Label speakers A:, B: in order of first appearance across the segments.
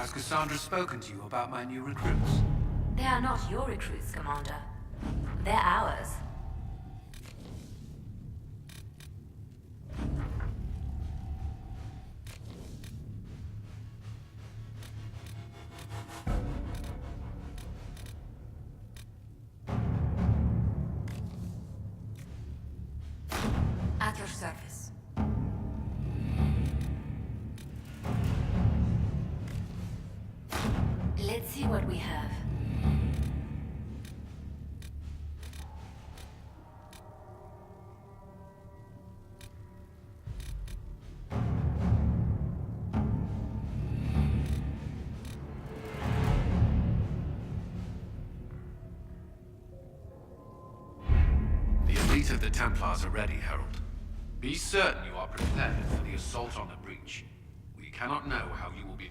A: Has Cassandra spoken to you about my new recruits?
B: They are not your recruits, Commander. They're ours. At your service. Let's see what we have.
A: The elite of the Templars are ready, Herald. Be certain you are prepared for the assault on the breach. We cannot know how you will be...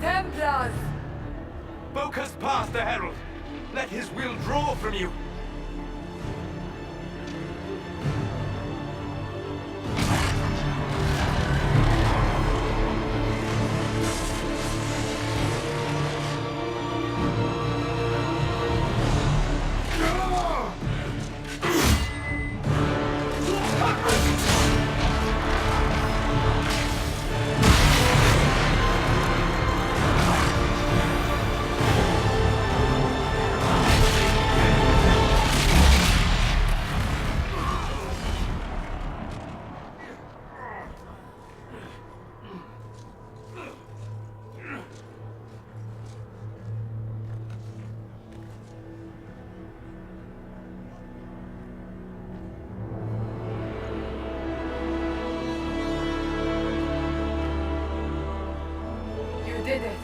B: Templars!
C: Focus past the Herald. Let his will draw from you.
B: You did it.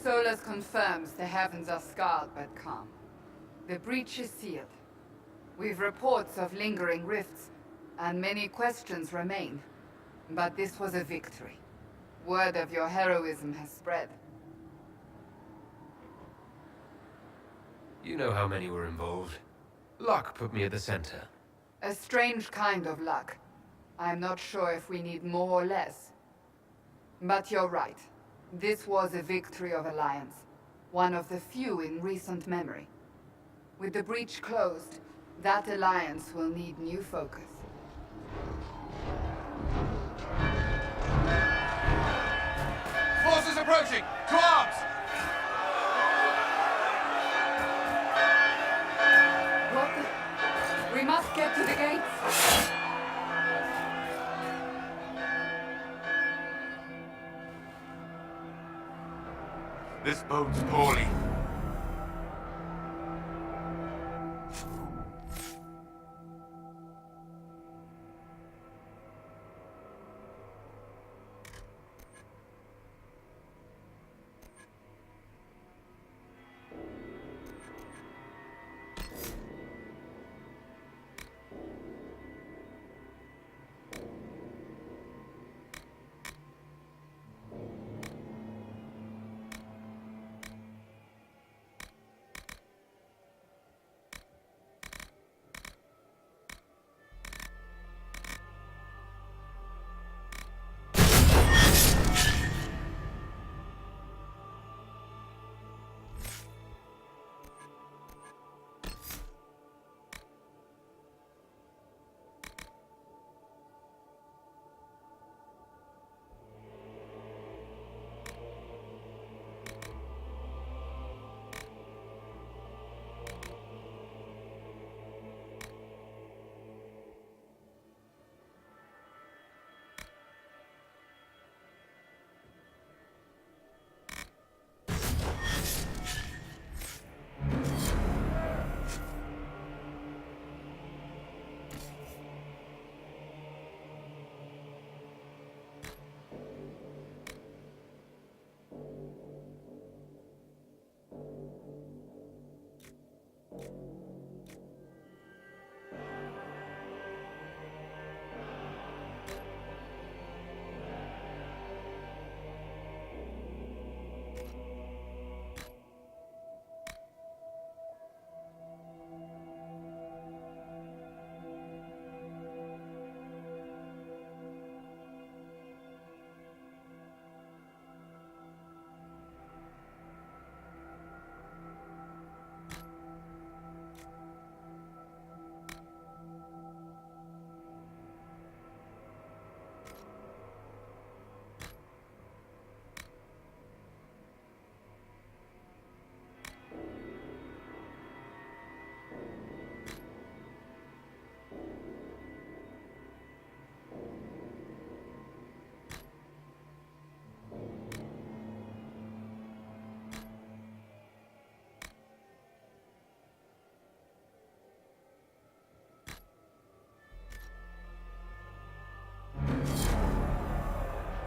D: Solus confirms the heavens are scarred but calm. The breach is sealed. We've reports of lingering rifts, and many questions remain. But this was a victory. Word of your heroism has spread.
E: You know how many were involved. Luck put me at the center.
D: A strange kind of luck. I'm not sure if we need more or less. But you're right. This was a victory of Alliance. One of the few in recent memory. With the breach closed, that alliance will need new focus.
C: Forces approaching! To arms! bodes poorly.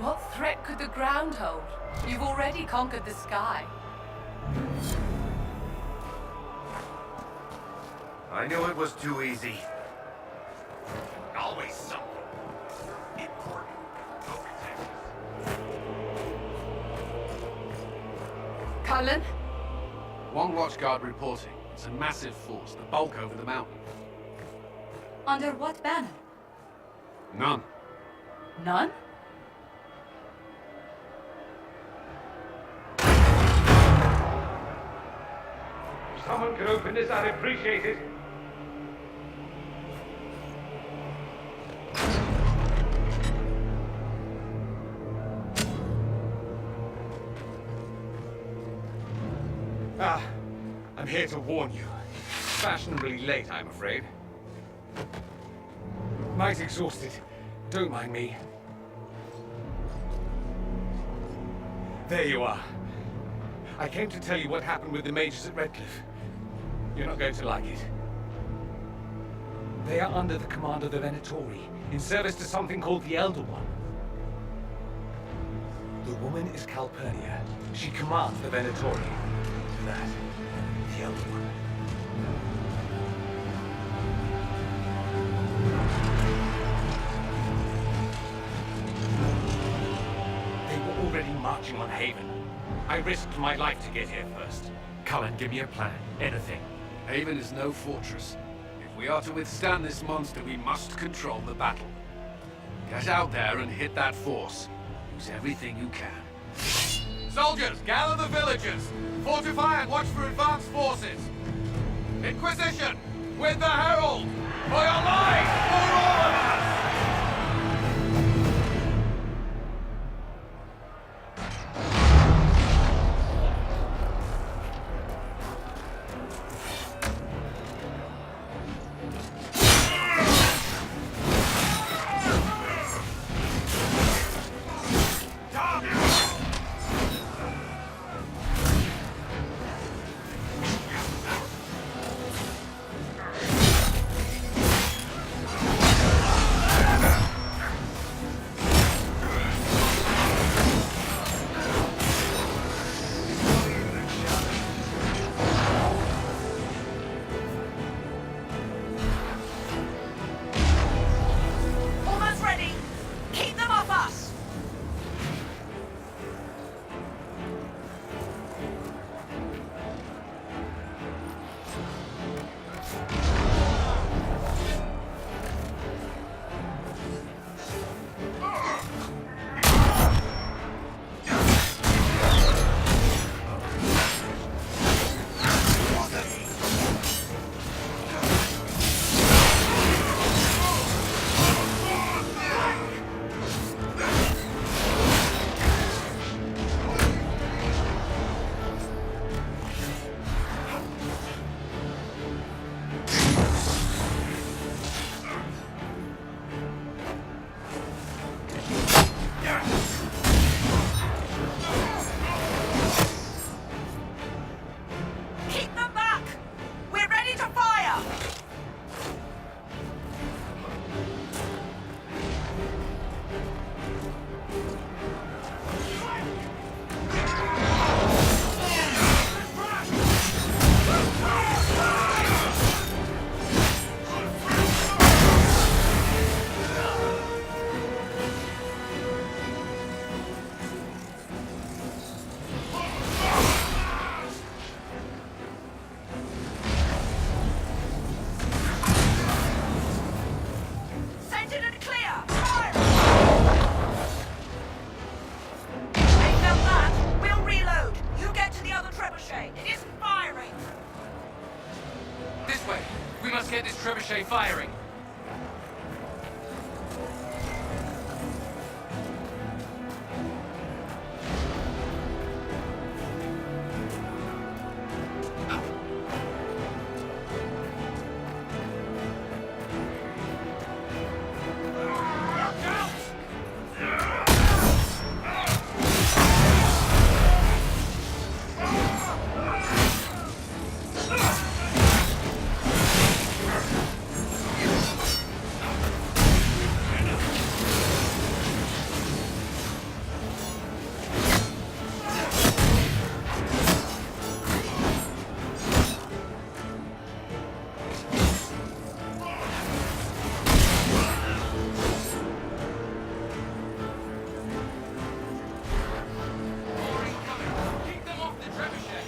B: What threat could the ground hold? You've already conquered the sky.
C: I knew it was too easy. Always something important. Go protect us.
B: Cullen?
A: One watchguard reporting. It's a massive force, the bulk over the mountain.
B: Under what banner?
A: None.
B: None?
C: If someone could open this, I'd appreciate it. I'm here to warn you. Fashionably late, I'm afraid. Might exhausted. Don't mind me. There you are. I came to tell you what happened with the mages at Redcliffe. You're not going to like it. They are under the command of the Venatori, in service to something called the Elder One. The woman is Calpurnia. She commands the Venatori. To that, the Elder One. They were already marching on Haven. I risked my life to get here first.
E: Cullen, give me a plan. Anything.
A: Haven is no fortress. If we are to withstand this monster, we must control the battle. Get out there and hit that force. Use everything you can. Soldiers, gather the villagers! Fortify and watch for advanced forces! Inquisition! With the Herald! For your lives! For all of us!
F: trebuchet! It isn't firing!
A: This way! We must get this trebuchet firing! Keep them off the trebuchet!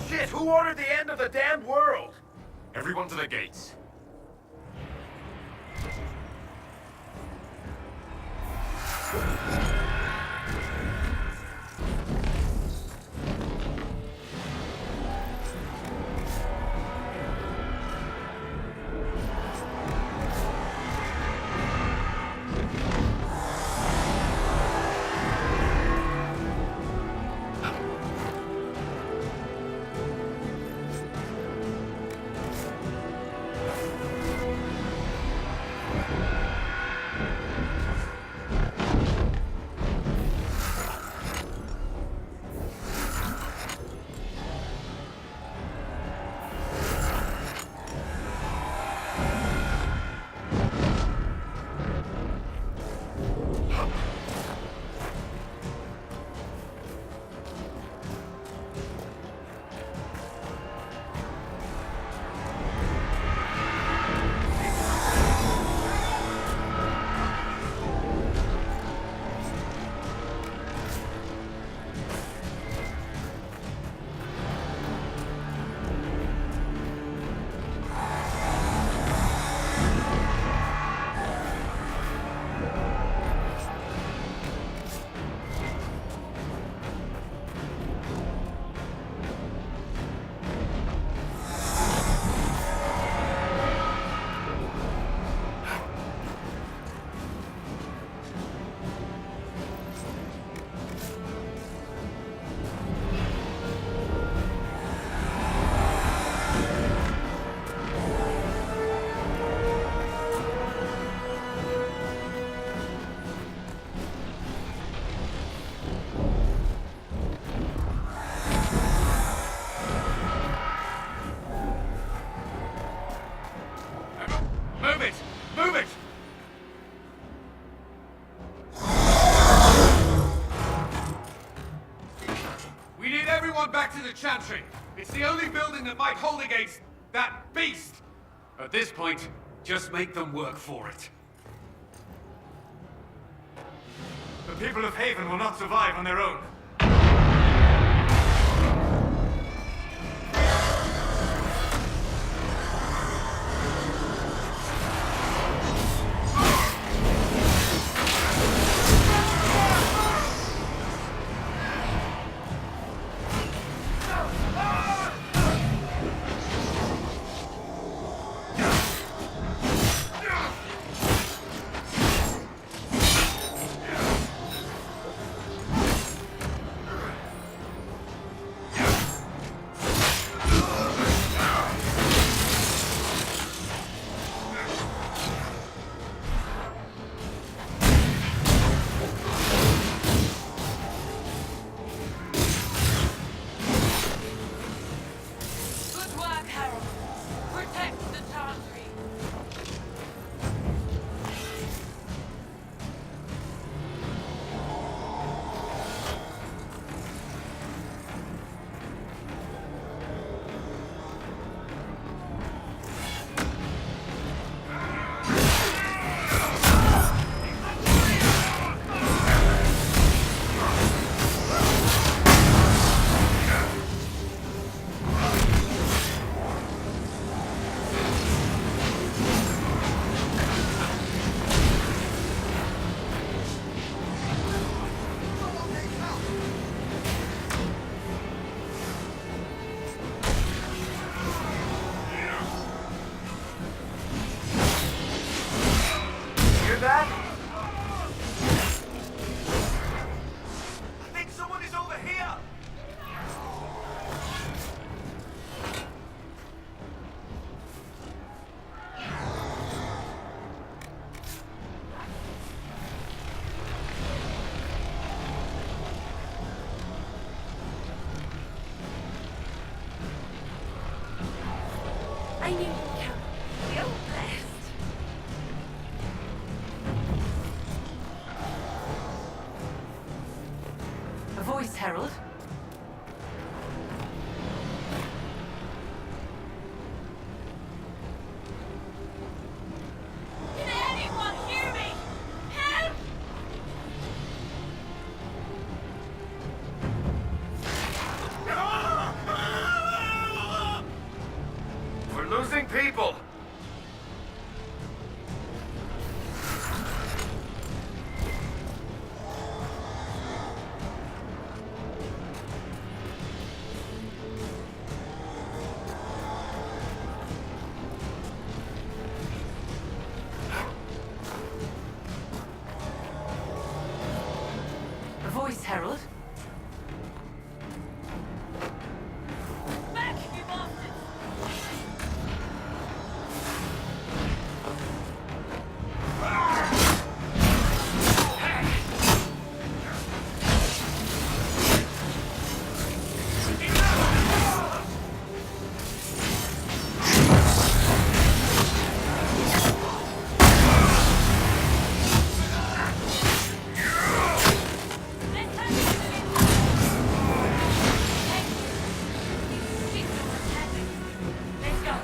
E: Shit! Who ordered the end of the damned world?
C: Everyone to the gates.
A: Move it! Move it! We need everyone back to the Chantry. It's the only building that might hold against that beast. At this point, just make them work for it.
C: The people of Haven will not survive on their own. that? I think someone is over here!
B: I knew you'd come. You're blessed. A voice, Herald.
F: Can anyone hear me? Help!
C: We're losing people!
B: A voice, Herald.
F: Back, you bastards! Let's have it! Let's go!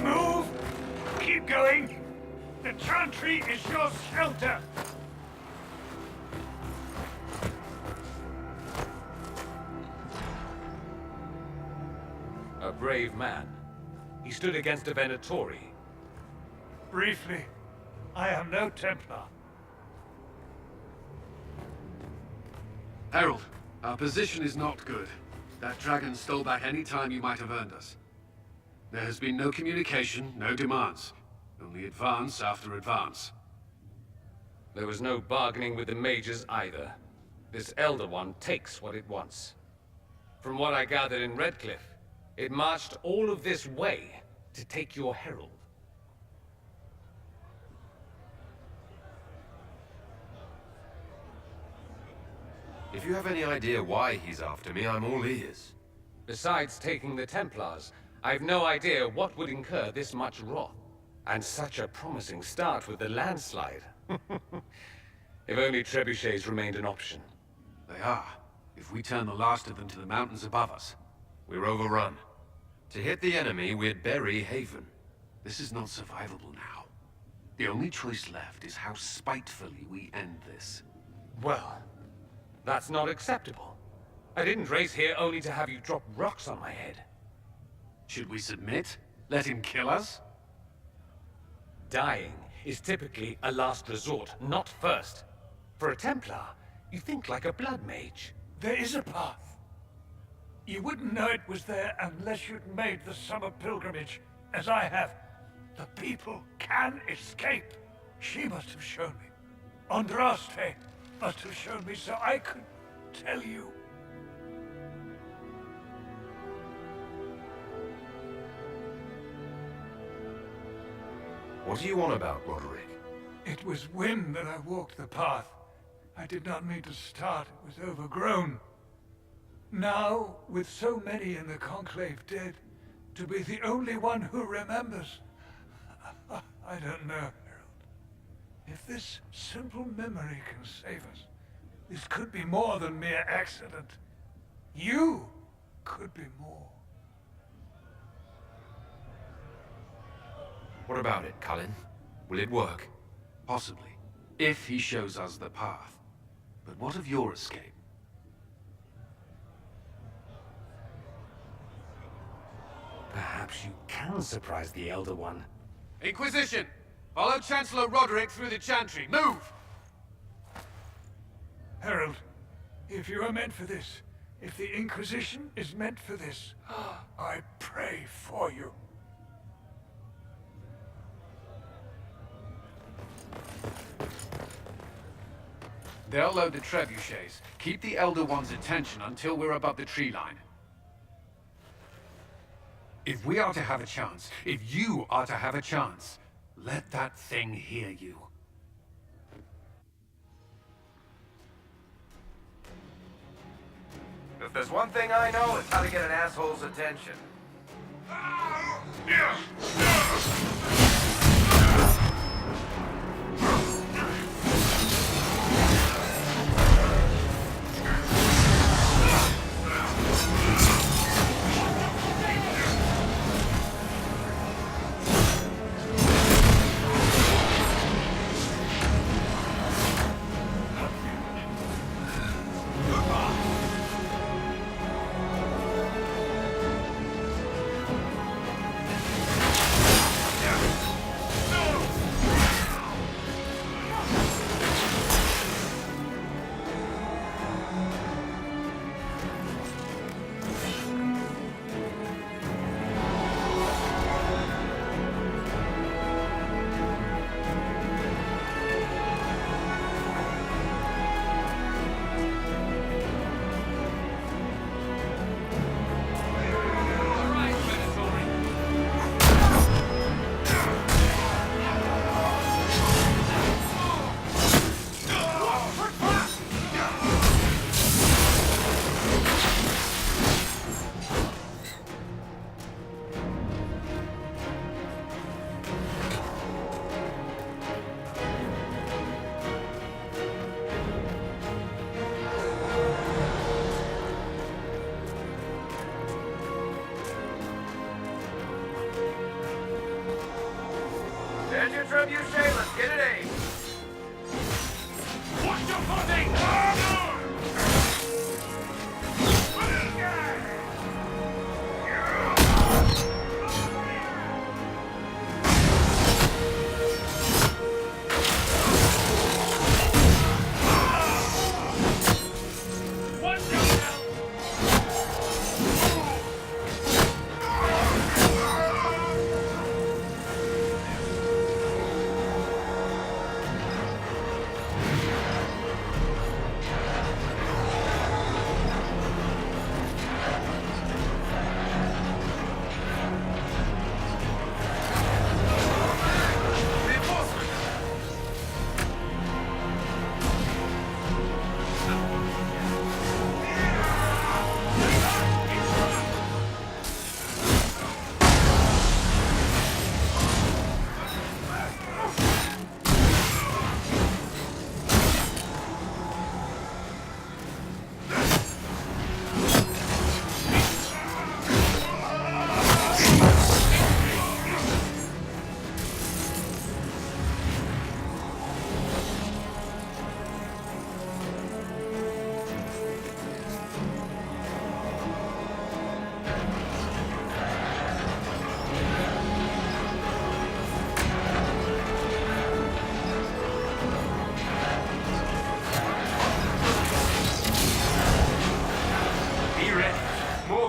C: Move! Keep going! The Chantry is your shelter! A brave man. He stood against a Venatori.
G: Briefly, I am no Templar.
A: Herald, our position is not good. That dragon stole back any time you might have earned us. There has been no communication, no demands. Only advance after advance.
C: There was no bargaining with the mages either. This Elder One takes what it wants. From what I gathered in Redcliffe, it marched all of this way to take your herald.
E: If you have any idea why he's after me, I'm all ears.
C: Besides taking the Templars, I've no idea what would incur this much wrath. And such a promising start with the landslide. If only trebuchets remained an option.
A: They are. If we turn the last of them to the mountains above us.
E: We're overrun. To hit the enemy, we'd bury Haven.
A: This is not survivable now. The only choice left is how spitefully we end this.
C: Well, that's not acceptable. I didn't race here only to have you drop rocks on my head.
A: Should we submit? Let him kill us?
C: Dying is typically a last resort, not first. For a Templar, you think like a blood mage.
G: There is a path. You wouldn't know it was there unless you'd made the summer pilgrimage, as I have. The people can escape. She must have shown me. Andraste must have shown me so I could tell you.
E: What are you on about, Roderick?
G: It was whim that I walked the path. I did not mean to start. It was overgrown. Now, with so many in the Conclave dead, to be the only one who remembers... I don't know, Herald. If this simple memory can save us, this could be more than mere accident. You could be more.
E: What about it, Cullen? Will it work?
A: Possibly, if he shows us the path. But what of your escape?
C: Perhaps you can surprise the Elder One.
A: Inquisition! Follow Chancellor Roderick through the Chantry. Move!
G: Herald, if you are meant for this, if the Inquisition is meant for this, I pray for you.
A: They'll load the trebuchets. Keep the Elder One's attention until we're above the tree line. If we are to have a chance, if you are to have a chance, let that thing hear you.
E: If there's one thing I know, it's how to get an asshole's attention. There's your trebuchet, let's get it aimed.
A: Watch your footing!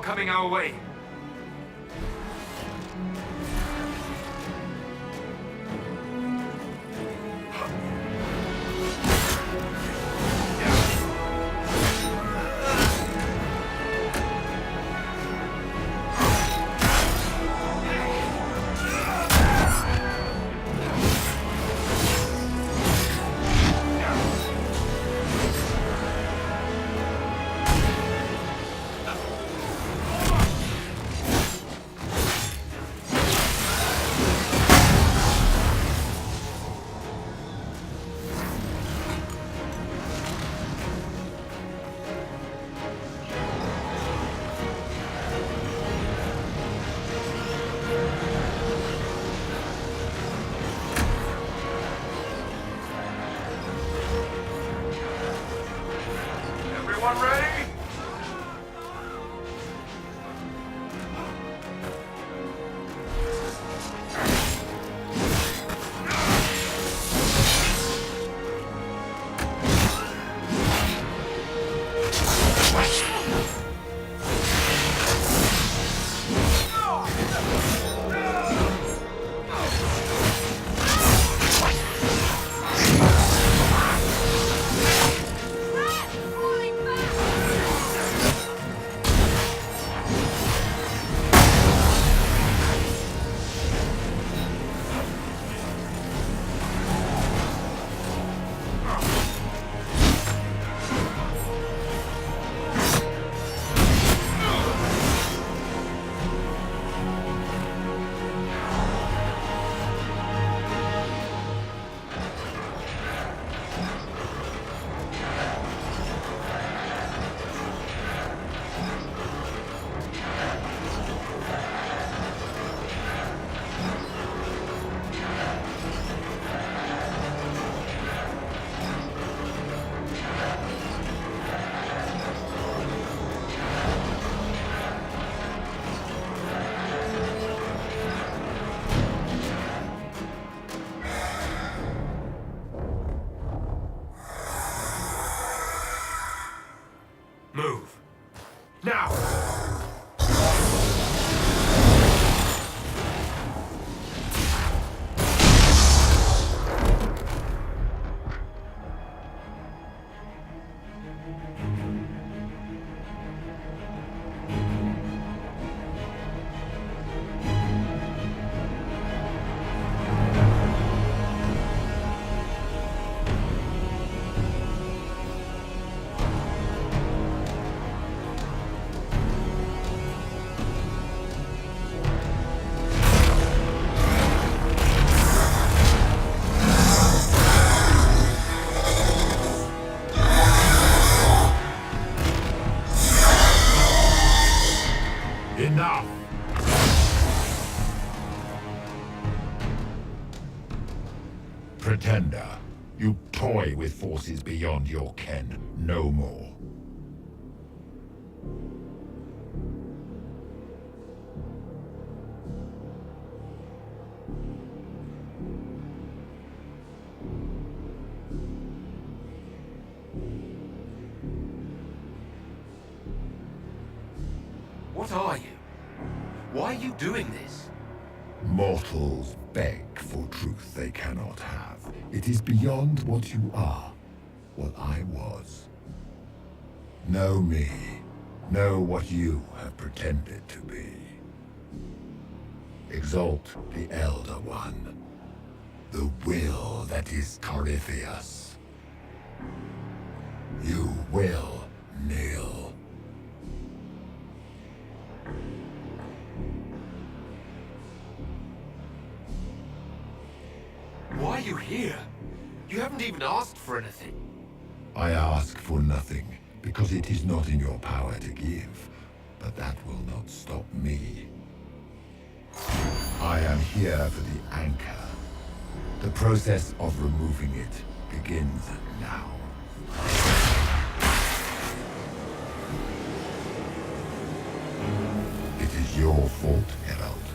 E: Coming our way. Move. Now! Enough!
H: Pretender, you toy with forces beyond your ken. No more.
E: What are you? Why are you doing this?
H: Mortals beg for truth they cannot have. It is beyond what you are, what I was. Know me. Know what you have pretended to be. Exalt the Elder One. The will that is Corypheus. You will kneel.
E: Why are you here? You haven't even asked for anything.
H: I ask for nothing, because it is not in your power to give. But that will not stop me. I am here for the anchor. The process of removing it begins now. It is your fault, Herald.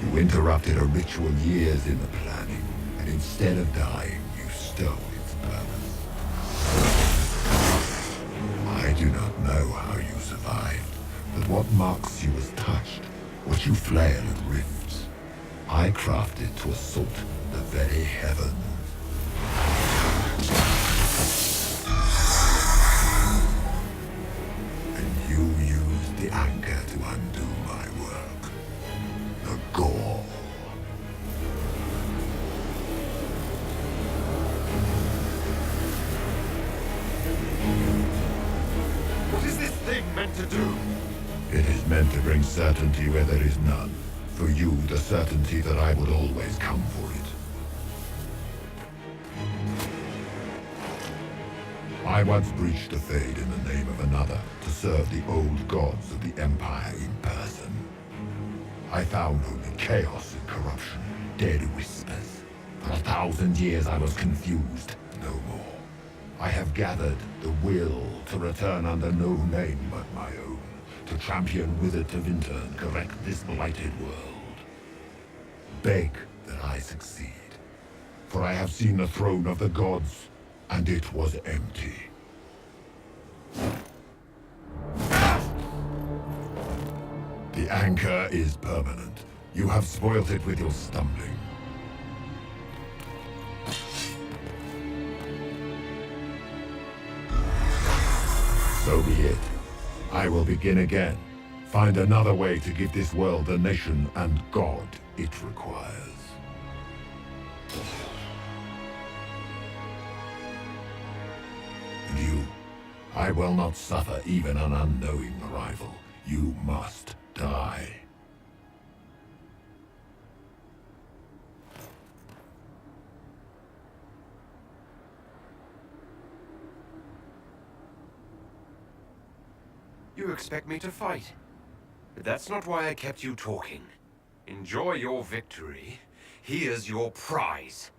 H: You interrupted a ritual years in the planning, and instead of dying, you stole its purpose. I do not know how you survived, but what marks you as touched, what you flail at rifts, I crafted to assault the very heavens. And you used the anchor to undo my work. The gall.
E: What is this thing meant to do?
H: It is meant to bring certainty where there is none. For you, the certainty that I would always come for it. I once breached the Fade in the name of another to serve the old gods of the Empire in person. I found only chaos and corruption, dead whispers. For 1,000 years I was confused, no more. I have gathered the will to return under no name but my own, to champion Wither to Winter and correct this blighted world. Beg that I succeed, for I have seen the throne of the gods, and it was empty. The anchor is permanent. You have spoilt it with your stumbling. So be it. I will begin again. Find another way to give this world the nation and God it requires. And you, I will not suffer even an unknowing arrival. You must die.
E: You expect me to fight? But that's not why I kept you talking. Enjoy your victory. Here's your prize.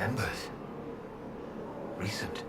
E: Embers. Recent.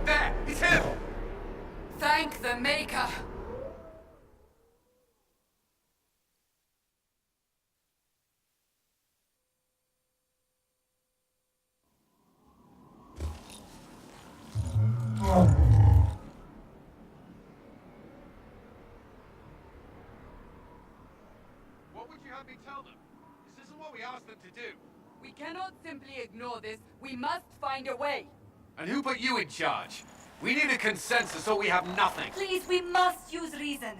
A: There! It's him!
D: Thank the Maker!
A: What would you have me tell them? This isn't what we asked them to do.
D: We cannot simply ignore this. We must find a way.
A: And who put you in charge? We need a consensus or we have nothing.
B: Please, we must use reason.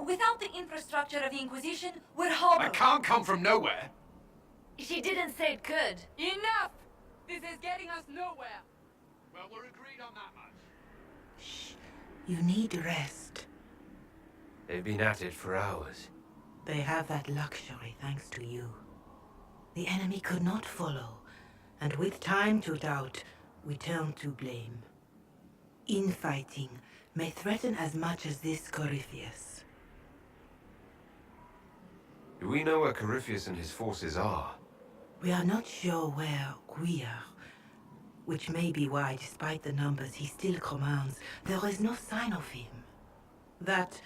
B: Without the infrastructure of the Inquisition, we're hobbled.
A: I can't come from nowhere.
B: She didn't say it could.
D: Enough! This is getting us nowhere.
A: Well, we're agreed on that much.
I: Shh. You need rest.
E: They've been at it for hours.
I: They have that luxury thanks to you. The enemy could not follow, and with time to doubt, we turn to blame. Infighting may threaten as much as this Corypheus.
E: Do we know where Corypheus and his forces are?
I: We are not sure where we are, which may be why, despite the numbers he still commands, there is no sign of him. That,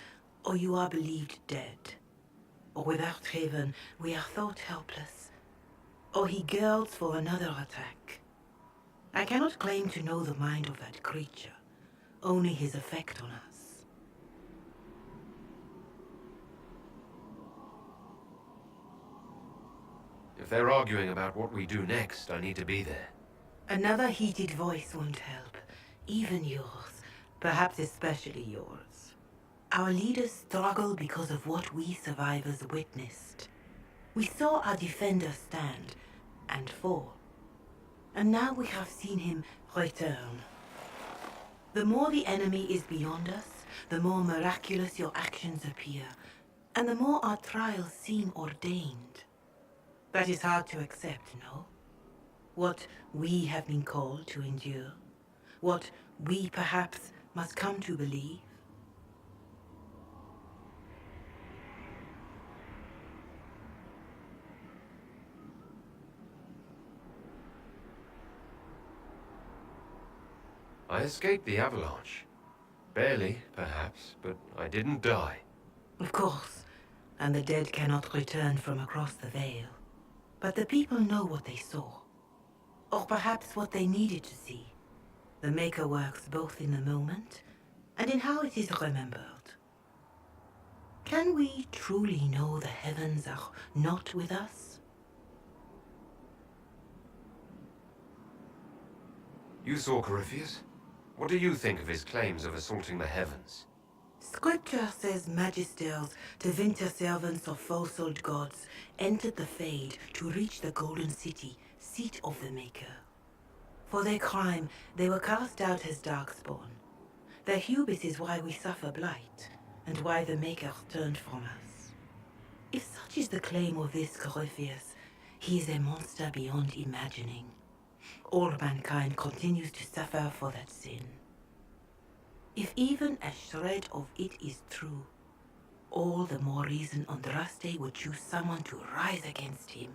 I: or you are believed dead, or without Haven, we are thought helpless, or he girds for another attack. I cannot claim to know the mind of that creature, only his effect on us.
E: If they're arguing about what we do next, I need to be there.
I: Another heated voice won't help, even yours, perhaps especially yours. Our leaders struggle because of what we survivors witnessed. We saw our defender stand and fall, and now we have seen him return. The more the enemy is beyond us, the more miraculous your actions appear, and the more our trials seem ordained. That is hard to accept, no? What we have been called to endure, what we perhaps must come to believe.
E: I escaped the avalanche. Barely, perhaps, but I didn't die.
I: Of course, and the dead cannot return from across the veil. But the people know what they saw. Or perhaps what they needed to see. The Maker works both in the moment and in how it is remembered. Can we truly know the heavens are not with us?
E: You saw Corypheus? What do you think of his claims of assaulting the heavens?
I: Scripture says magisters, divinter servants of false-old gods, entered the Fade to reach the Golden City, seat of the Maker. For their crime, they were cast out as Darkspawn. Their hubris is why we suffer blight, and why the Maker turned from us. If such is the claim of this Corypheus, he is a monster beyond imagining. All mankind continues to suffer for that sin. If even a shred of it is true, all the more reason Andraste would choose someone to rise against him.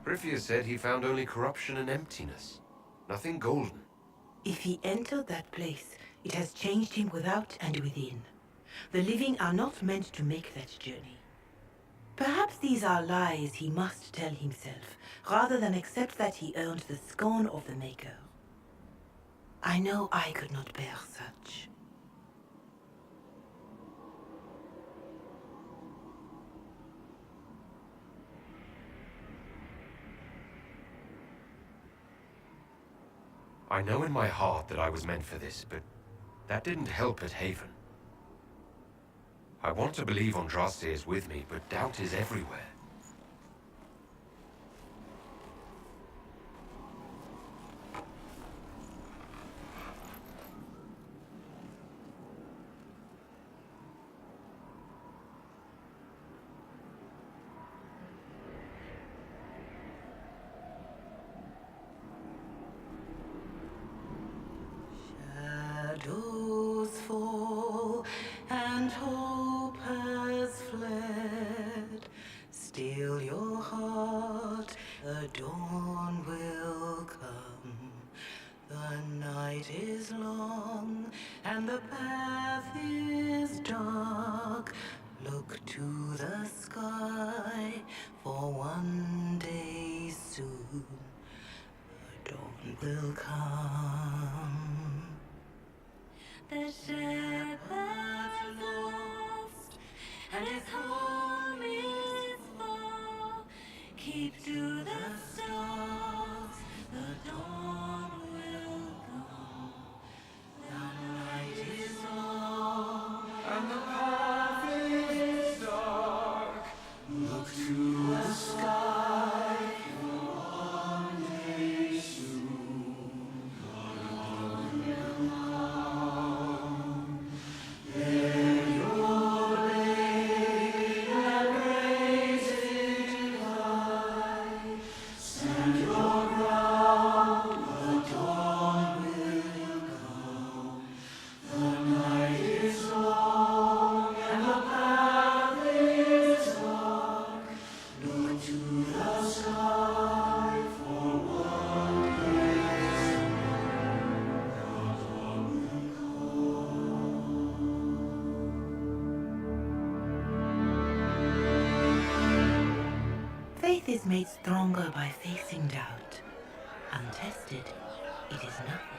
E: Corypheus said he found only corruption and emptiness. Nothing golden.
I: If he entered that place, it has changed him without and within. The living are not meant to make that journey. Perhaps these are lies he must tell himself, rather than accept that he earned the scorn of the Maker. I know I could not bear such.
E: I know in my heart that I was meant for this, but that didn't help at Haven. I want to believe Andraste is with me, but doubt is everywhere.
I: Shadows fall and hope has fled. Still your heart, the dawn will come. The night is long and the path is dark. Look to the sky, for one day soon the dawn will come.
B: The shepherd's lost, and his home is far. Keep to the stars, the dawn will come. The night is long,
A: And the path is dark.
B: look to the sky.
I: Faith is made stronger by facing doubt. Untested, it is nothing.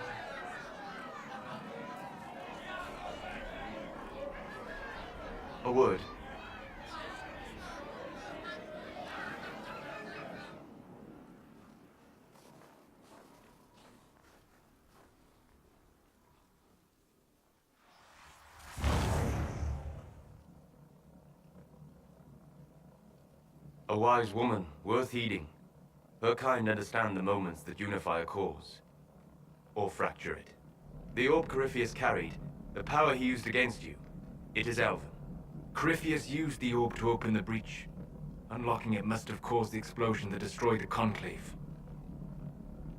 J: A word. A wise woman, worth heeding. Her kind understand the moments that unify a cause. Or fracture it. The orb Corypheus carried, the power he used against you, it is Elven. Corypheus used the orb to open the breach. Unlocking it must have caused the explosion that destroyed the Conclave.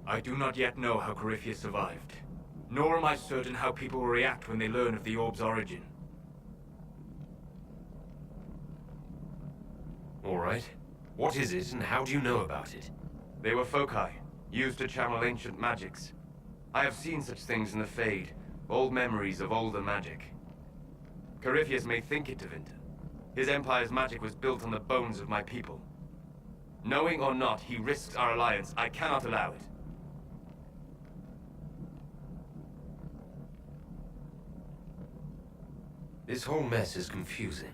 J: I do not yet know how Corypheus survived, nor am I certain how people will react when they learn of the orb's origin.
E: All right. What is it, and how do you know about it?
J: They were foci, used to channel ancient magics. I have seen such things in the Fade, old memories of older magic. Corypheus may think it Tevinter. His empire's magic was built on the bones of my people. Knowing or not, he risks our alliance. I cannot allow it.
E: This whole mess is confusing.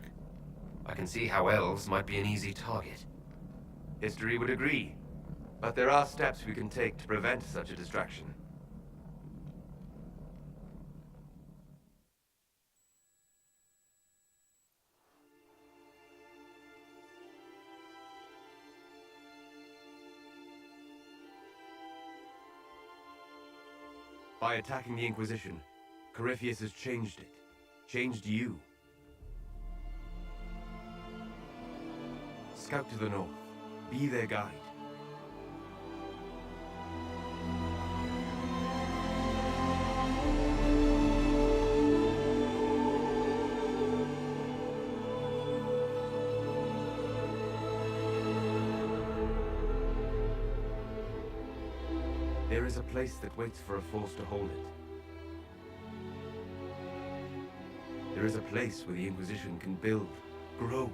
E: I can see how elves might be an easy target.
J: History would agree. But there are steps we can take to prevent such a distraction. By attacking the Inquisition, Corypheus has changed it. Changed you. Scout to the north. Be their guide. There is a place that waits for a force to hold it. There is a place where the Inquisition can build, grow.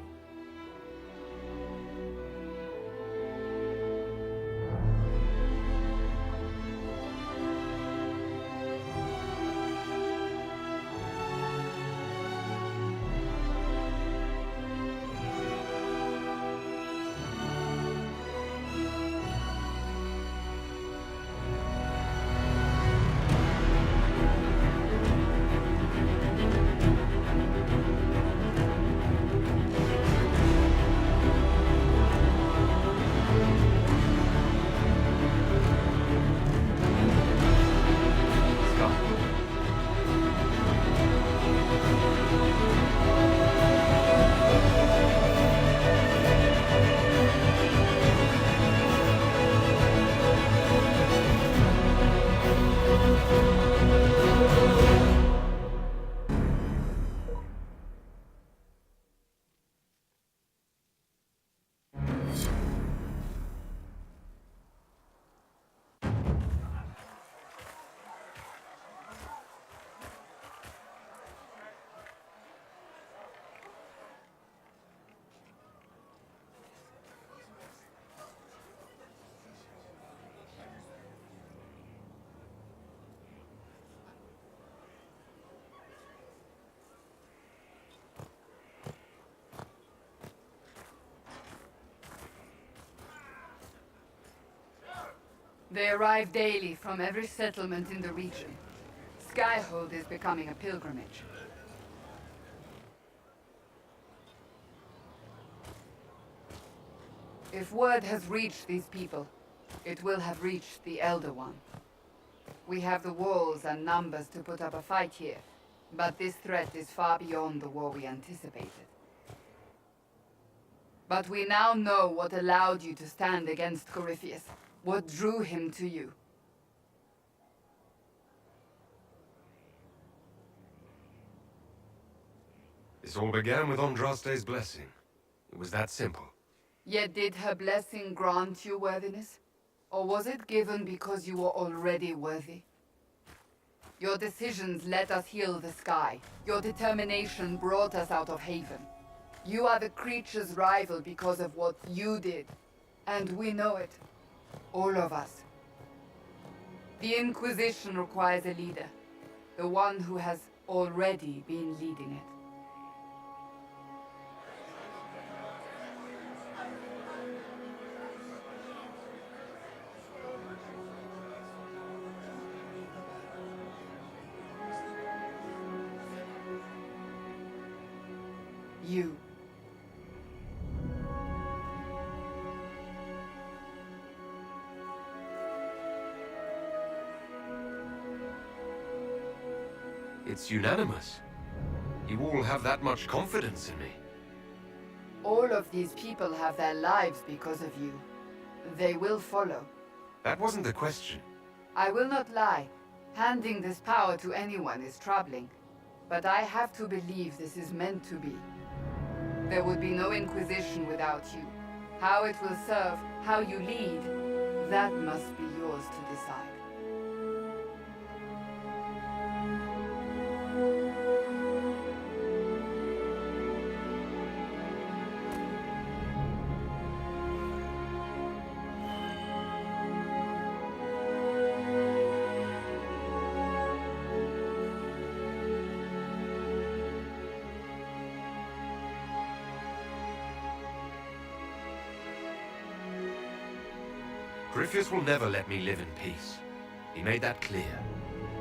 D: They arrive daily from every settlement in the region. Skyhold is becoming a pilgrimage. If word has reached these people, it will have reached the Elder One. We have the walls and numbers to put up a fight here, but this threat is far beyond the war we anticipated. But we now know what allowed you to stand against Corypheus, what drew him to you.
E: This all began with Andraste's blessing. It was that simple.
D: Yet did her blessing grant you worthiness? Or was it given because you were already worthy? Your decisions let us heal the sky. Your determination brought us out of Haven. You are the creature's rival because of what you did. And we know it. All of us. The Inquisition requires a leader. The one who has already been leading it. You.
E: It's unanimous. You all have that much confidence in me.
D: All of these people have their lives because of you. They will follow.
E: That wasn't the question.
D: I will not lie. Handing this power to anyone is troubling. But I have to believe this is meant to be. There would be no Inquisition without you. How it will serve, how you lead, that must be yours to decide.
E: Corypheus will never let me live in peace. He made that clear.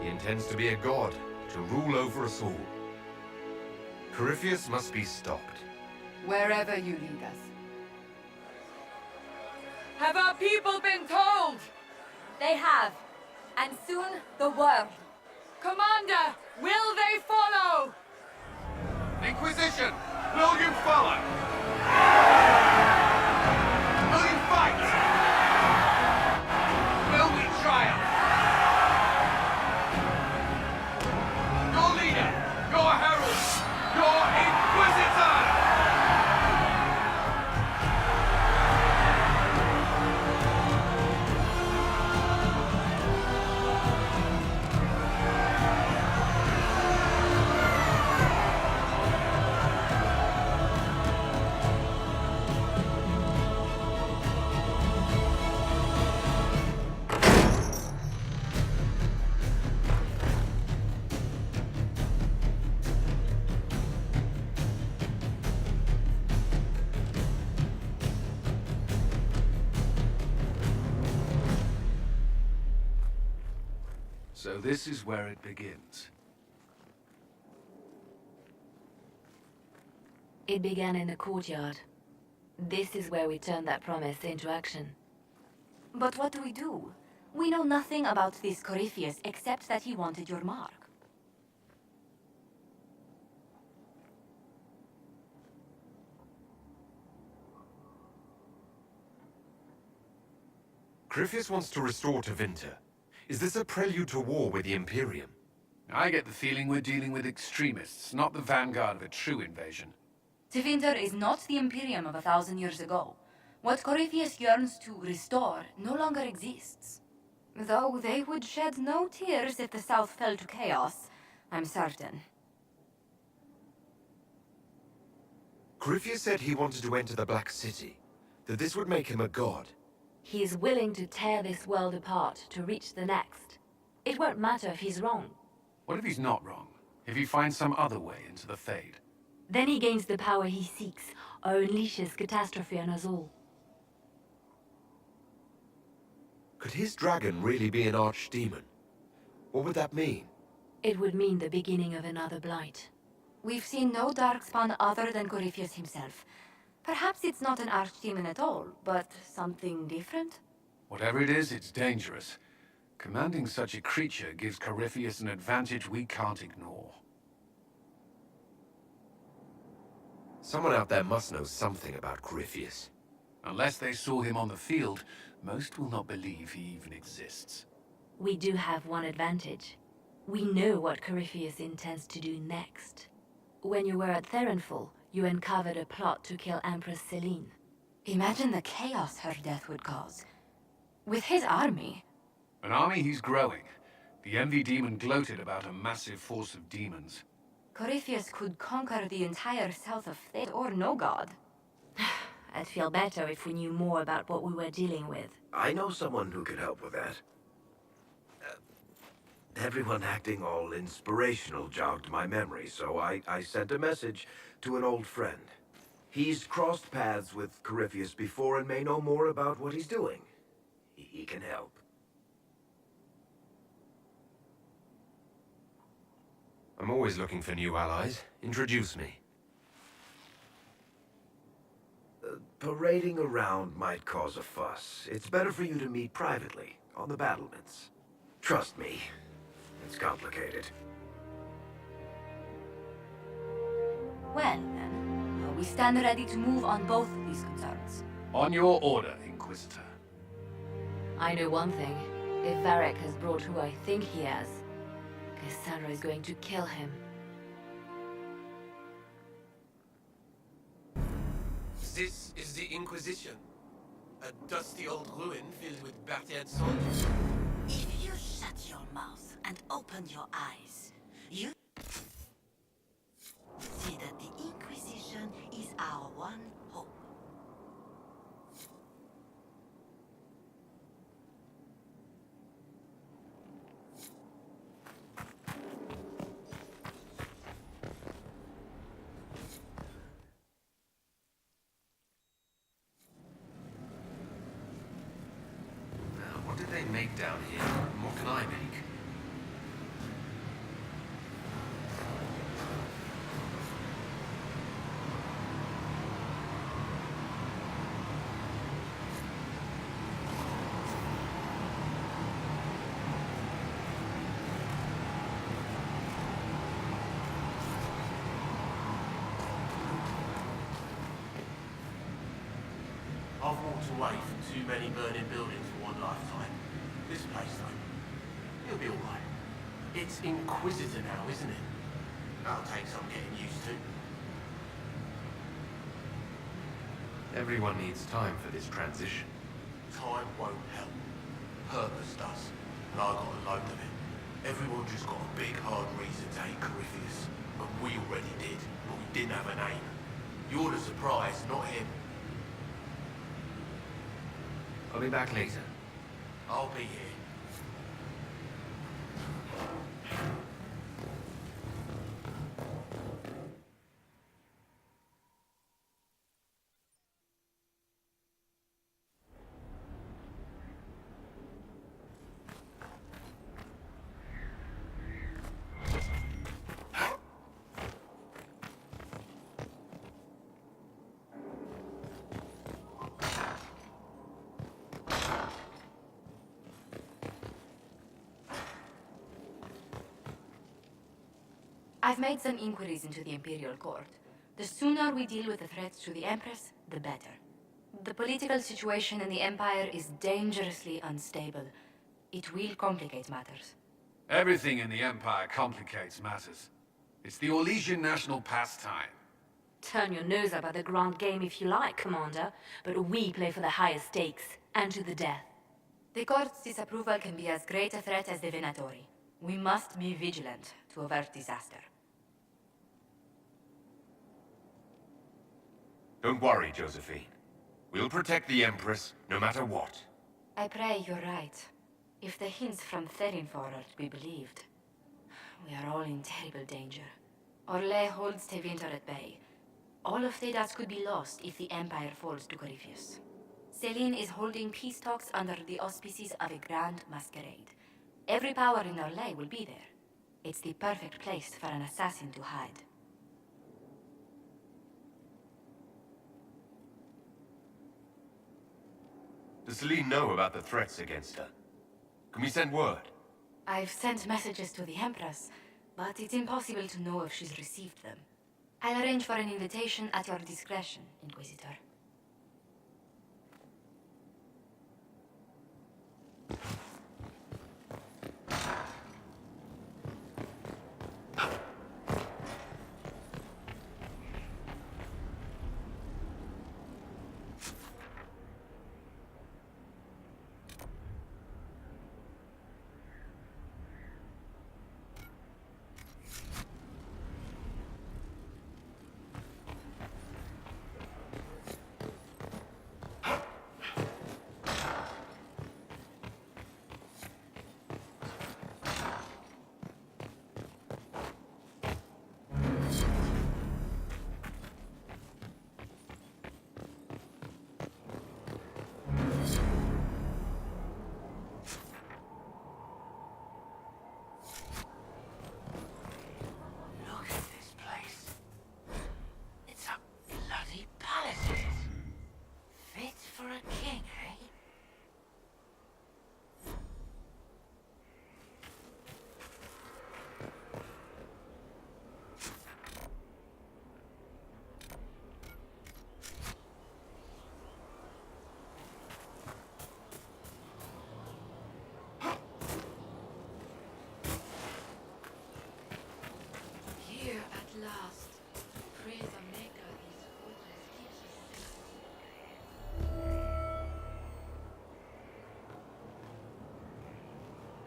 E: He intends to be a god, to rule over us all. Corypheus must be stopped.
D: Wherever you lead us. Have our people been told?
B: They have. And soon, the world.
D: Commander, will they follow?
A: Inquisition, will you follow? Will you fight? Will we triumph? Your leader, your herald, your Inquisitor! So this is where it begins.
K: It began in the courtyard. This is where we turned that promise into action.
B: But what do we do? We know nothing about this Corypheus except that he wanted your mark.
E: Corypheus wants to restore Tevinter. Is this a prelude to war with the Imperium?
A: I get the feeling we're dealing with extremists, not the vanguard of a true invasion.
B: Tevinter is not the Imperium of 1,000 years ago. What Corypheus yearns to restore no longer exists. Though they would shed no tears if the South fell to chaos, I'm certain.
E: Corypheus said he wanted to enter the Black City, that this would make him a god.
K: He is willing to tear this world apart to reach the next. It won't matter if he's wrong.
A: What if he's not wrong? If he finds some other way into the Fade?
K: Then he gains the power he seeks, or unleashes catastrophe on us all.
E: Could his dragon really be an archdemon? What would that mean?
K: It would mean the beginning of another blight.
B: We've seen no darkspawn other than Corypheus himself. Perhaps it's not an archdemon at all, but something different?
A: Whatever it is, it's dangerous. Commanding such a creature gives Corypheus an advantage we can't ignore.
E: Someone out there must know something about Corypheus.
A: Unless they saw him on the field, most will not believe he even exists.
K: We do have one advantage. We know what Corypheus intends to do next. When you were at Therenfall, you uncovered a plot to kill Empress Selene.
B: Imagine the chaos her death would cause. With his army.
A: An army he's growing. The Envy Demon gloated about a massive force of demons.
B: Corypheus could conquer the entire south of Thed or no god.
K: I'd feel better if we knew more about what we were dealing with.
L: I know someone who could help with that. Everyone acting all inspirational jogged my memory, so I sent a message to an old friend. He's crossed paths with Corypheus before and may know more about what he's doing. He can help.
E: I'm always looking for new allies. Introduce me.
L: Parading around might cause a fuss. It's better for you to meet privately, on the battlements. Trust me, it's complicated.
B: Well, then, we stand ready to move on both of these concerns.
A: On your order, Inquisitor.
K: I know one thing. If Varric has brought who I think he has, Cassandra is going to kill him.
M: This is the Inquisition. A dusty old ruin filled with battered soldiers.
N: If you shut your mouth and open your eyes, you see that the Inquisition is our one hope.
E: What did they make down here? And what can I make?
M: I've walked away from too many burning buildings for one lifetime. This place, though, it'll be alright. It's Inquisitor now, isn't it? That'll take some getting used to.
E: Everyone needs time for this transition.
M: Time won't help. Purpose does. And I got a load of it. Everyone just got a big, hard reason to hate Corypheus. But we already did. But we didn't have a name. You're the surprise, not him.
E: I'll be back later.
M: I'll be here.
B: I've made some inquiries into the Imperial Court. The sooner we deal with the threats to the Empress, the better. The political situation in the Empire is dangerously unstable. It will complicate matters.
A: Everything in the Empire complicates matters. It's the Orlesian national pastime.
K: Turn your nose up at the grand game if you like, Commander, but we play for the highest stakes, and to the death.
B: The Court's disapproval can be as great a threat as the Venatori. We must be vigilant to avert disaster.
E: Don't worry, Josephine. We'll protect the Empress, no matter what.
B: I pray you're right. If the hints from Therinfor are to be believed, we are all in terrible danger. Orlais holds Tevinter at bay. All of Thedas could be lost if the Empire falls to Corypheus. Selene is holding peace talks under the auspices of a grand masquerade. Every power in Orlais will be there. It's the perfect place for an assassin to hide.
E: Does Selene know about the threats against her? Can we send word?
B: I've sent messages to the Empress, but it's impossible to know if she's received them. I'll arrange for an invitation at your discretion, Inquisitor.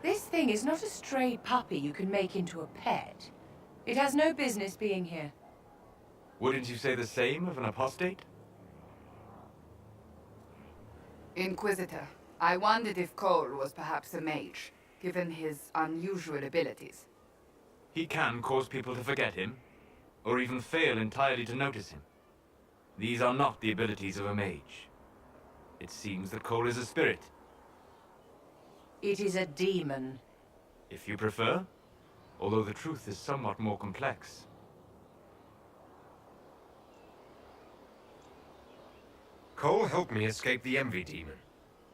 O: This thing is not a stray puppy you can make into a pet. It has no business being here.
J: Wouldn't you say the same of an apostate?
D: Inquisitor, I wondered if Cole was perhaps a mage, given his unusual abilities.
J: He can cause people to forget him, or even fail entirely to notice him. These are not the abilities of a mage. It seems that Cole is a spirit.
O: It is a demon.
J: If you prefer, although the truth is somewhat more complex.
E: Cole helped me escape the Envy Demon.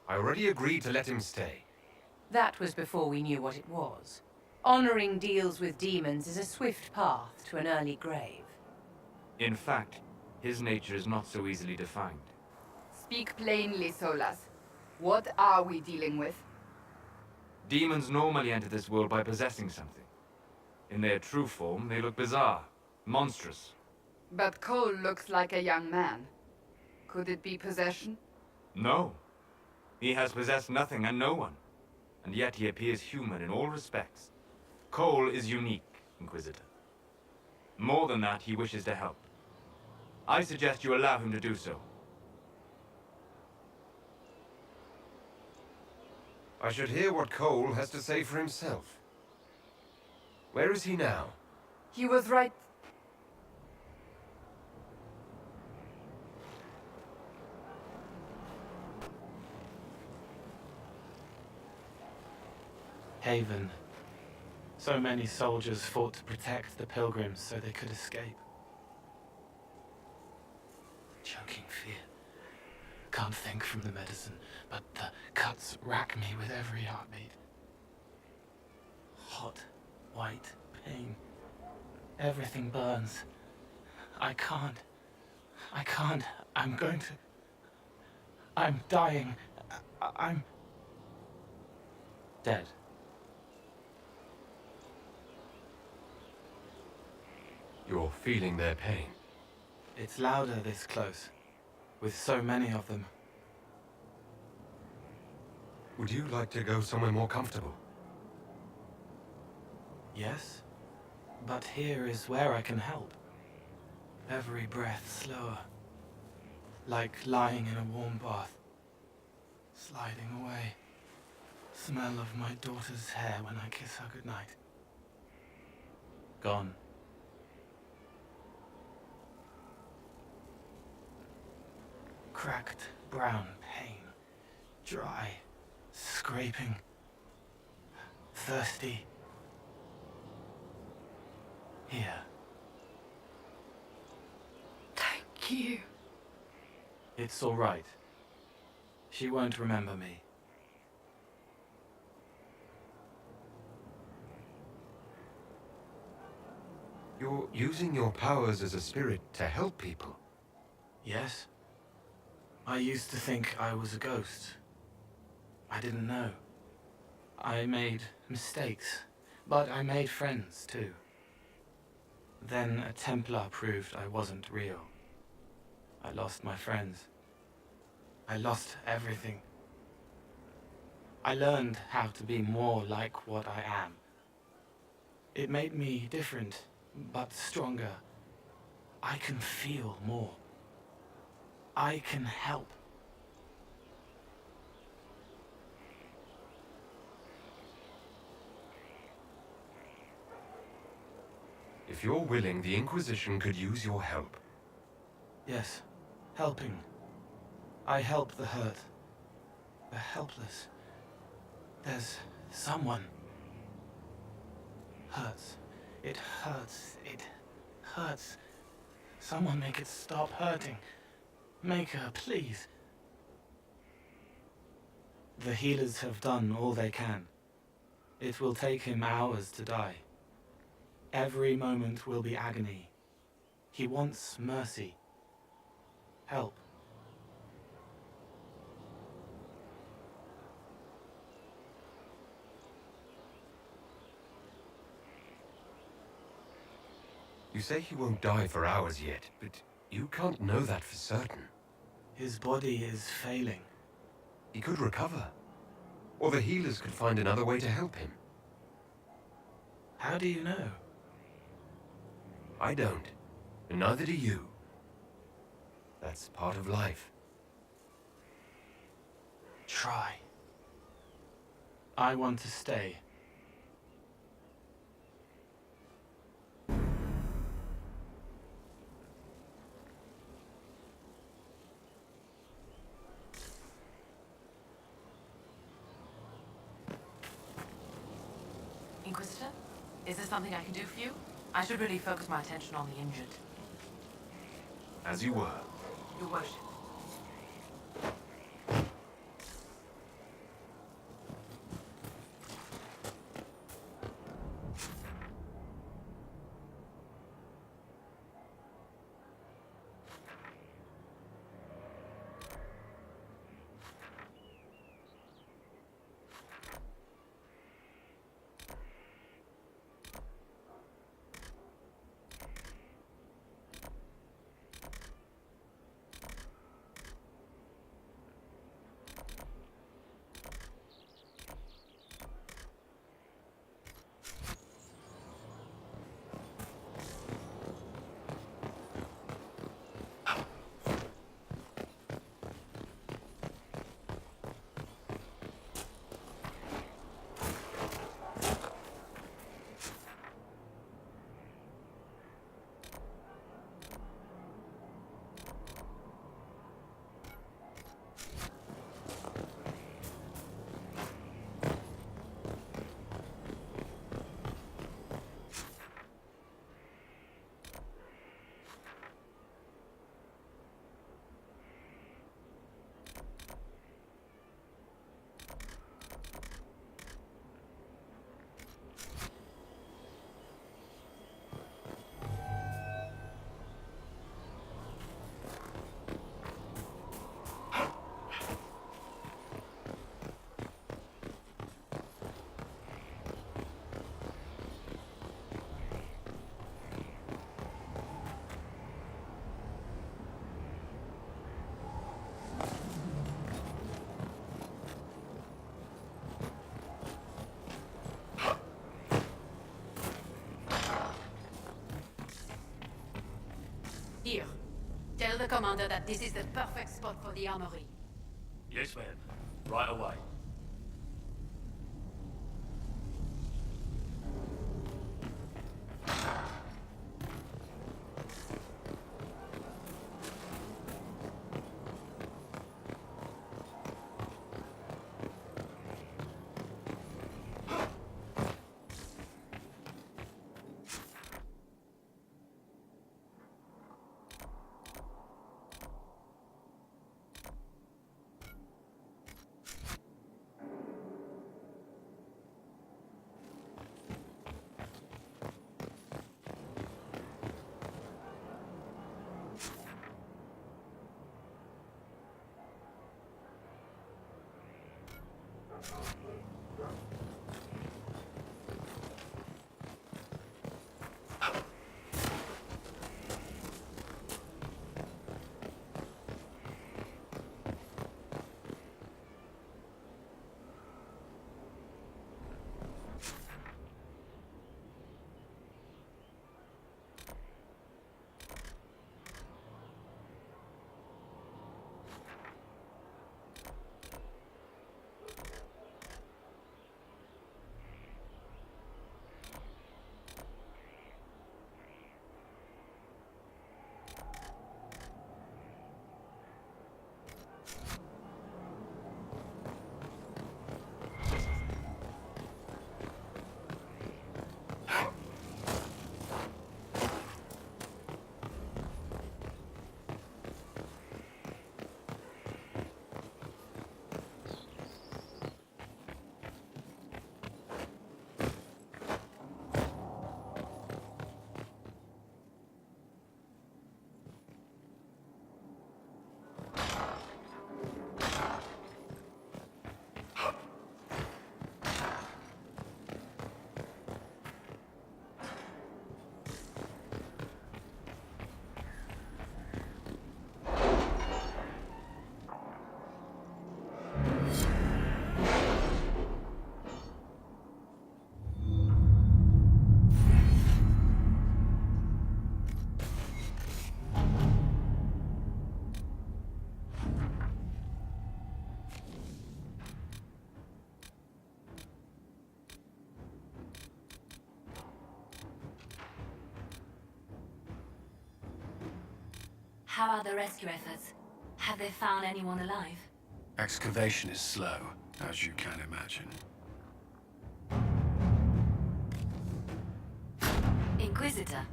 E: I already agreed to let him stay.
O: That was before we knew what it was. Honoring deals with demons is a swift path to an early grave.
J: In fact, his nature is not so easily defined.
D: Speak plainly, Solas. What are we dealing with?
J: Demons normally enter this world by possessing something. In their true form, they look bizarre, monstrous.
D: But Cole looks like a young man. Could it be possession?
J: No. He has possessed nothing and no one. And yet he appears human in all respects. Cole is unique, Inquisitor. More than that, he wishes to help. I suggest you allow him to do so.
E: I should hear what Cole has to say for himself. Where is he now?
D: He was right.
P: Haven. So many soldiers fought to protect the pilgrims so they could escape. Choking fear. Can't think from the medicine, but the cuts rack me with every heartbeat. Hot, white pain. Everything burns. I can't. I'm going to... I'm dying. I'm... dead.
E: You're feeling their pain.
P: It's louder this close, with so many of them.
E: Would you like to go somewhere more comfortable?
P: Yes, but here is where I can help. Every breath slower, like lying in a warm bath, sliding away. Smell of my daughter's hair when I kiss her goodnight. Gone. Cracked brown pain. Dry, scraping, thirsty. Here.
B: Thank you.
P: It's all right. She won't remember me.
E: You're using your powers as a spirit to help people.
P: Yes? I used to think I was a ghost. I didn't know. I made mistakes, but I made friends too. Then a Templar proved I wasn't real. I lost my friends. I lost everything. I learned how to be more like what I am. It made me different, but stronger. I can feel more. I can help.
E: If you're willing, the Inquisition could use your help.
P: Yes, helping. I help the hurt, the helpless. There's someone. Hurts. It hurts. It hurts. Someone make it stop hurting. Make her, please. The healers have done all they can. It will take him hours to die. Every moment will be agony. He wants mercy. Help.
E: You say he won't die for hours yet, but you can't know that for certain.
P: His body is failing.
E: He could recover. Or the healers could find another way to help him.
P: How do you know?
E: I don't. And neither do you. That's part of life.
P: Try. I want to stay.
O: Inquisitor? Is there something I can do for you? I should really focus my attention on the injured.
E: As you were.
O: Your worship.
F: Here. Tell the commander that this is the perfect spot for the armory.
M: Yes, ma'am. Right away.
K: How are the rescue efforts? Have they found anyone alive?
A: Excavation is slow, as you can imagine.
K: Inquisitor.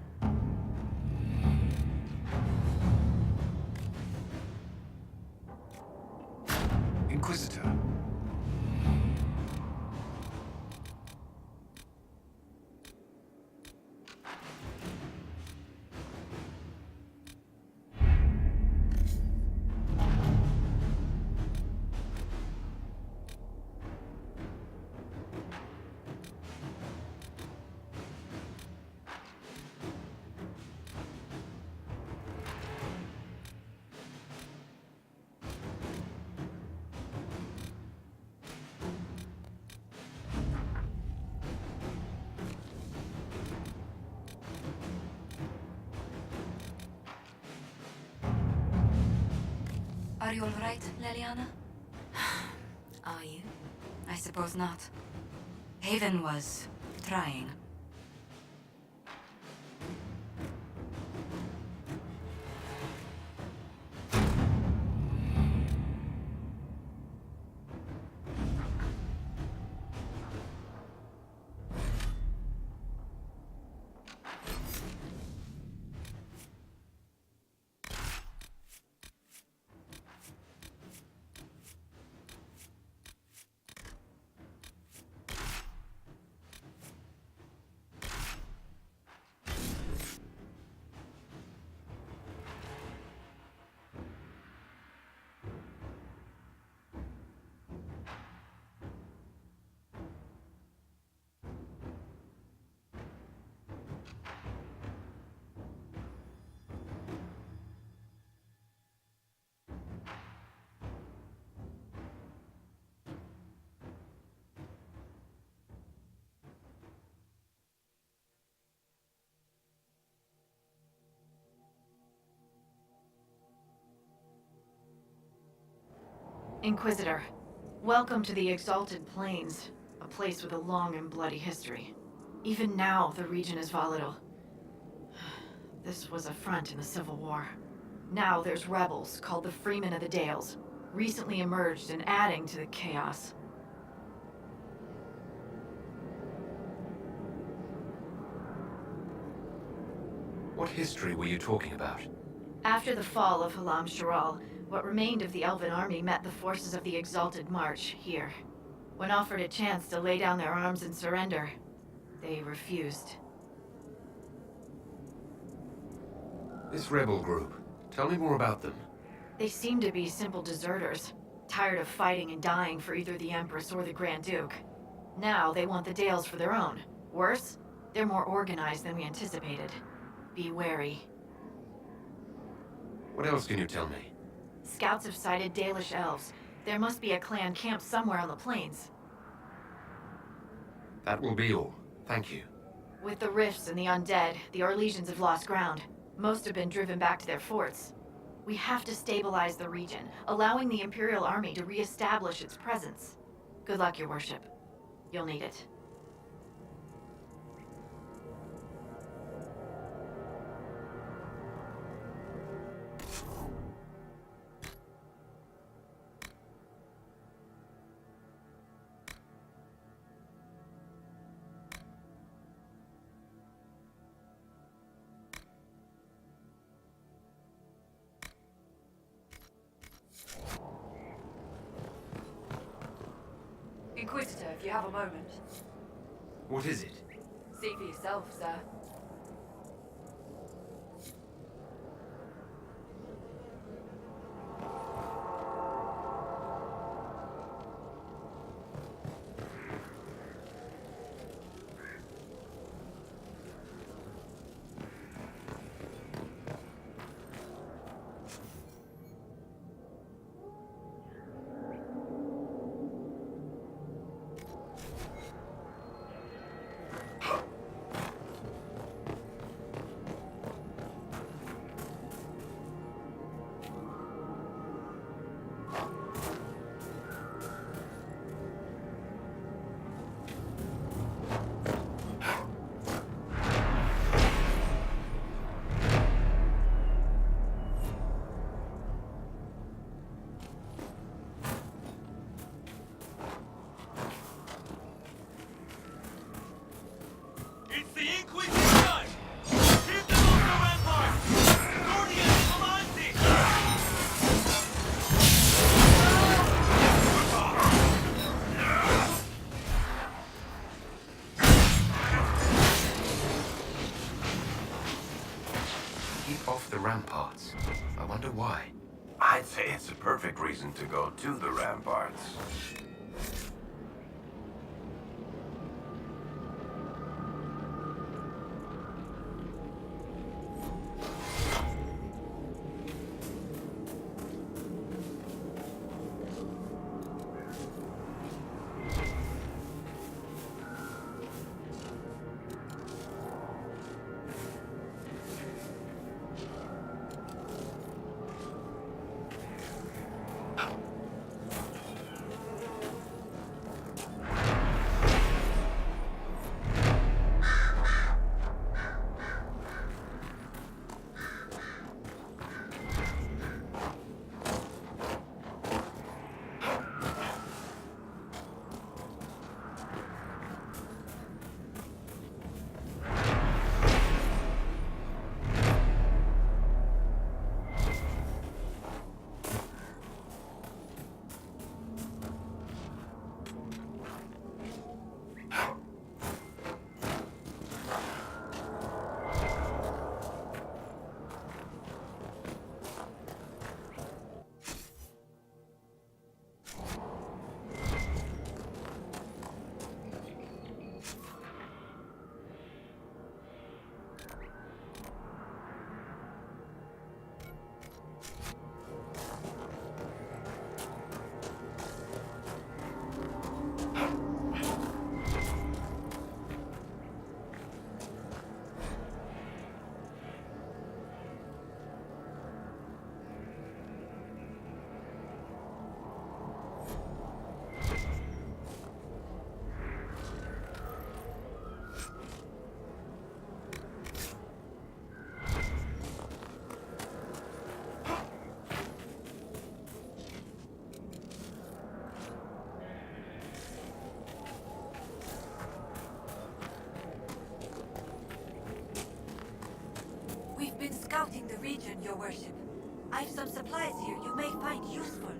A: Inquisitor.
B: Are you all right, Leliana?
K: Are you?
B: I suppose not. Haven was trying.
Q: Inquisitor, welcome to the Exalted Plains, a place with a long and bloody history. Even now, the region is volatile. This was a front in the Civil War. Now there's rebels called the Freemen of the Dales, recently emerged and adding to the chaos.
E: What history were you talking about?
Q: After the fall of Halam Sharal, what remained of the Elven army met the forces of the Exalted March here. When offered a chance to lay down their arms and surrender, they refused.
E: This rebel group. Tell me more about them.
Q: They seem to be simple deserters, tired of fighting and dying for either the Empress or the Grand Duke. Now they want the Dales for their own. Worse, they're more organized than we anticipated. Be wary.
E: What else can you tell me?
Q: Scouts have sighted Dalish elves. There must be a clan camped somewhere on the plains.
E: That will be all. Thank you.
Q: With the rifts and the undead, the Orlesians have lost ground. Most have been driven back to their forts. We have to stabilize the region, allowing the Imperial Army to re-establish its presence. Good luck, Your Worship. You'll need it.
B: Inquisitor, if you have a moment.
E: What is it?
B: See for yourself, sir.
E: I wonder why.
L: I'd say it's a perfect reason to go to the ramparts.
N: We've been scouting the region, Your Worship. I've some supplies here you may find useful.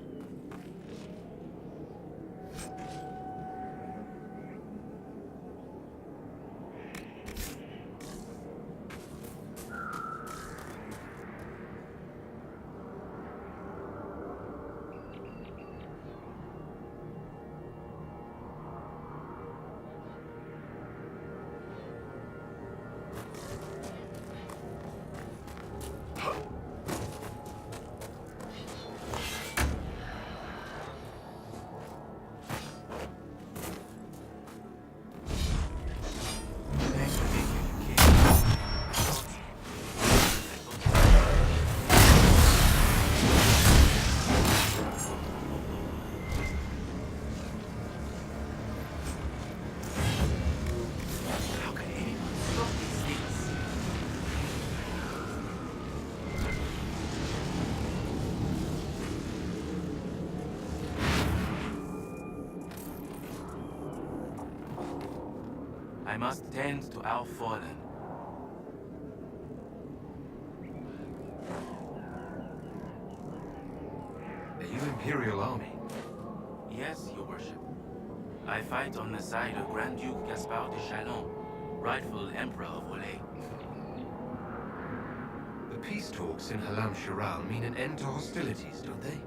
J: I must tend to our fallen.
E: Are you Imperial Army?
J: Yes, Your Worship. I fight on the side of Grand Duke Gaspard de Chalon, rightful Emperor of Orlais.
E: The peace talks in Halam Shiral mean an end to hostilities, don't they?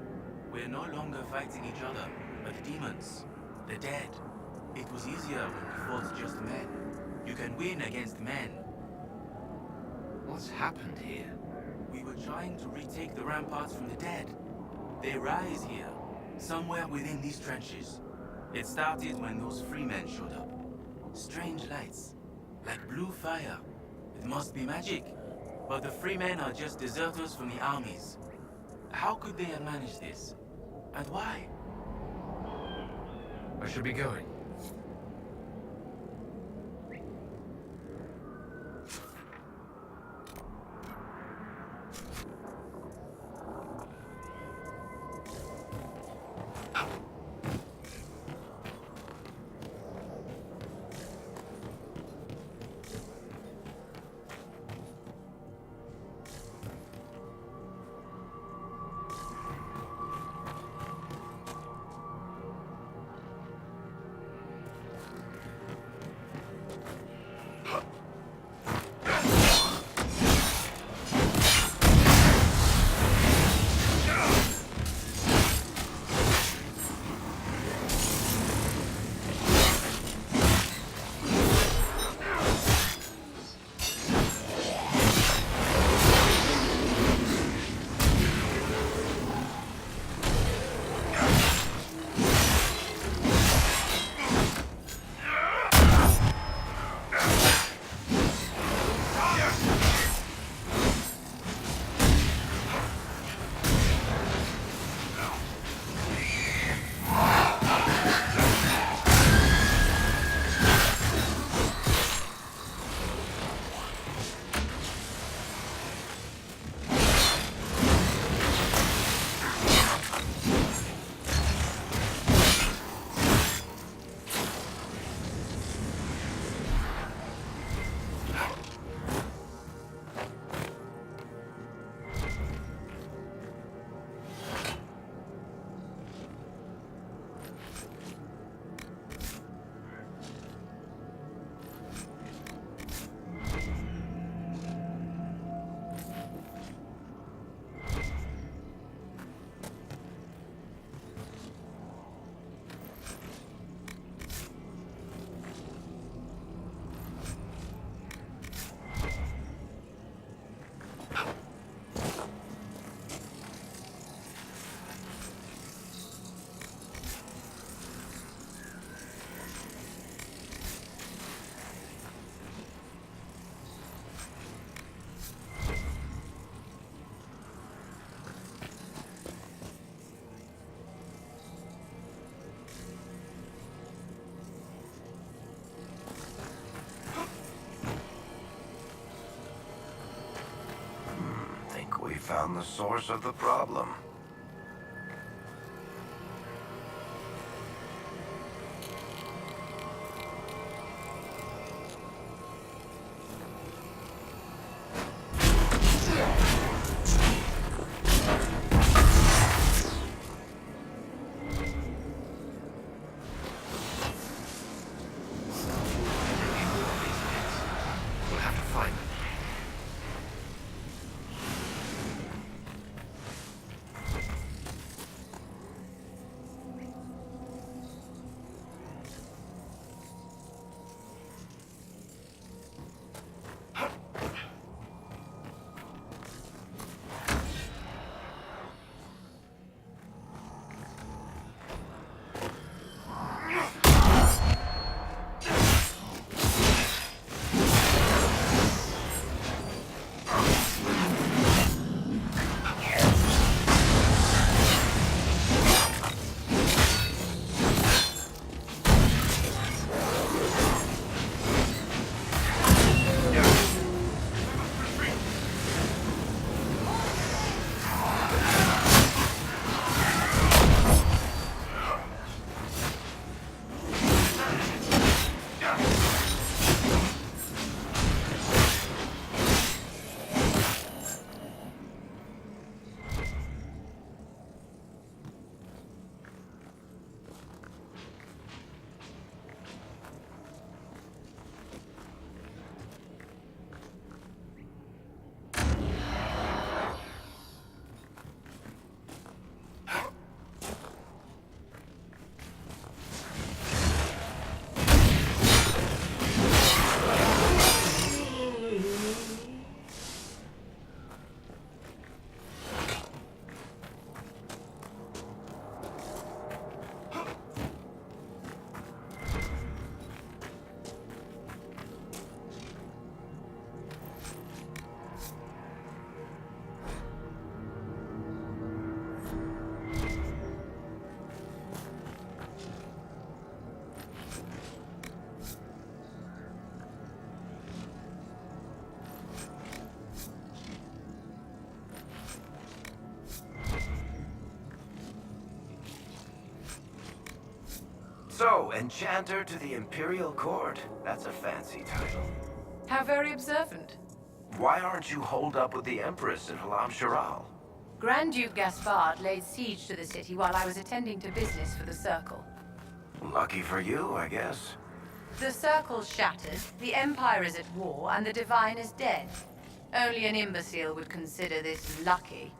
J: We're no longer fighting each other, but demons. The dead. It was easier when we fought just men. You can win against men.
E: What's happened here?
J: We were trying to retake the ramparts from the dead. They rise here, somewhere within these trenches. It started when those freemen showed up. Strange lights, like blue fire. It must be magic. But the freemen are just deserters from the armies. How could they have managed this? And why?
E: I should be going.
L: found the source of the problem.
E: We'll have to find them.
L: So, Enchanter to the Imperial Court. That's a fancy title.
O: How very observant.
L: Why aren't you holed up with the Empress in Halam Sharal?
O: Grand Duke Gaspard laid siege to the city while I was attending to business for the Circle.
L: Lucky for you, I guess.
O: The Circle's shattered, the Empire is at war, and the Divine is dead. Only an imbecile would consider this lucky.